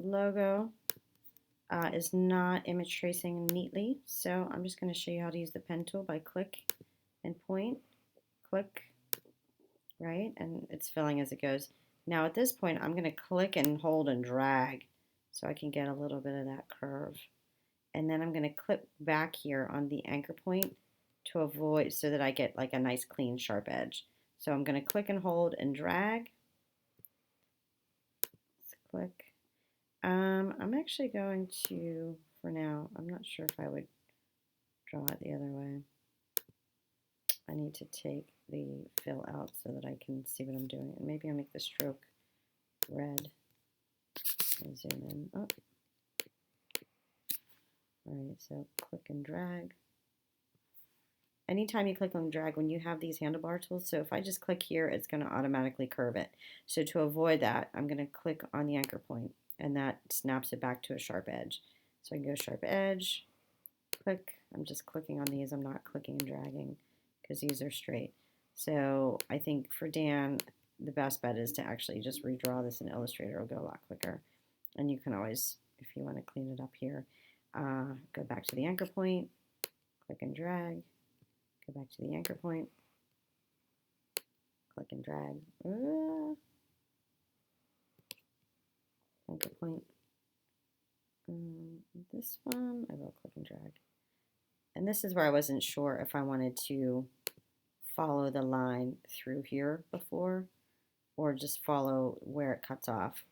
logo is not image tracing neatly, so I'm just going to show you how to use the pen tool by click and point, click, right, and it's filling as it goes. Now at this point I'm going to click and hold and drag so I can get a little bit of that curve, and then I'm going to clip back here on the anchor point to avoid, so that I get like a nice clean sharp edge. So I'm going to click and hold and drag. Let's click. I'm actually going to, for now, I'm not sure if I would draw it the other way. I need to take the fill out so that I can see what I'm doing. And maybe I'll make the stroke red and zoom in. Oh. All right, so click and drag. Anytime you click and drag, when you have these handlebar tools, so if I just click here, it's going to automatically curve it. So to avoid that, I'm going to click on the anchor point, and that snaps it back to a sharp edge. So I can go sharp edge, click. I'm just clicking on these. I'm not clicking and dragging because these are straight. So I think for Dan, the best bet is to actually just redraw this in Illustrator. It'll go a lot quicker. And you can always, if you want to clean it up here, go back to the anchor point, click and drag. Go back to the anchor point, click and drag, anchor point. This one, I will click and drag. And this is where I wasn't sure if I wanted to follow the line through here before, or just follow where it cuts off.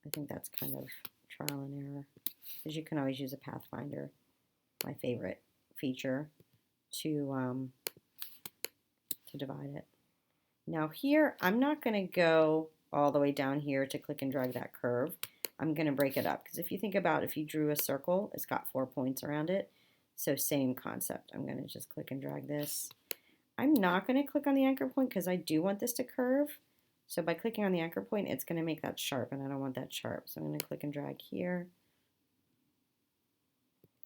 I think that's kind of trial and error, because you can always use a pathfinder, my favorite feature, to divide it. Now here, I'm not going to go all the way down here to click and drag that curve. I'm going to break it up, because if you think about if you drew a circle, it's got 4 points around it. So same concept. I'm going to just click and drag this. I'm not going to click on the anchor point because I do want this to curve. So by clicking on the anchor point, it's going to make that sharp, and I don't want that sharp. So I'm going to click and drag here.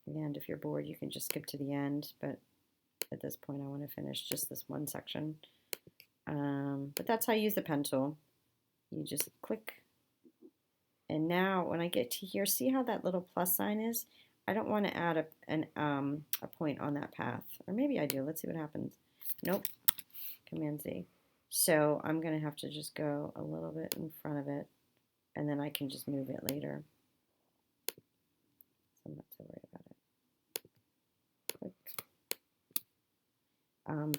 And if you're bored, you can just skip to the end, but at this point I want to finish just this one section. But that's how you use the pen tool. You just click. And now when I get to here, see how that little plus sign is? I don't want to add a point on that path. Or maybe I do. Let's see what happens. Nope. Command Z. So I'm going to have to just go a little bit in front of it, and then I can just move it later. So I'm not so worried about it. Click.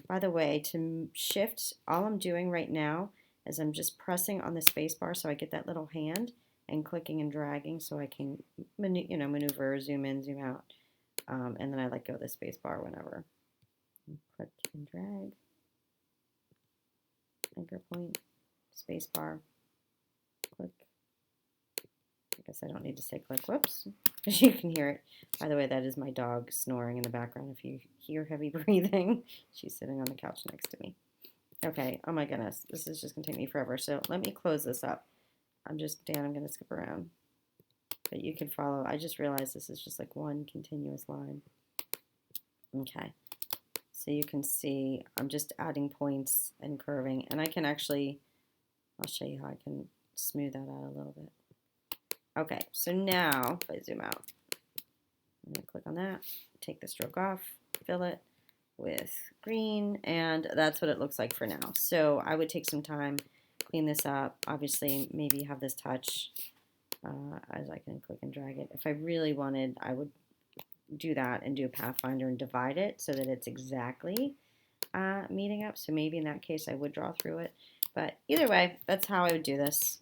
By the way, to shift, all I'm doing right now is I'm just pressing on the space bar so I get that little hand, and clicking and dragging so I can maneuver, zoom in, zoom out, and then I let go of the space bar whenever. Click and drag, anchor point, space bar, click. I guess I don't need to say click, whoops, because you can hear it. By the way, that is my dog snoring in the background. If you hear heavy breathing, she's sitting on the couch next to me. Okay, oh my goodness, this is just going to take me forever. So let me close this up. I'm going to skip around. But you can follow. I just realized this is just like one continuous line. Okay, so you can see I'm just adding points and curving. And I can actually, I'll show you how I can smooth that out a little bit. Okay, so now if I zoom out, I'm going to click on that, take the stroke off, fill it with green, and that's what it looks like for now. So I would take some time, clean this up. Obviously, maybe have this touch as I can click and drag it. If I really wanted, I would do that and do a pathfinder and divide it so that it's exactly meeting up. So maybe in that case I would draw through it. But either way, that's how I would do this.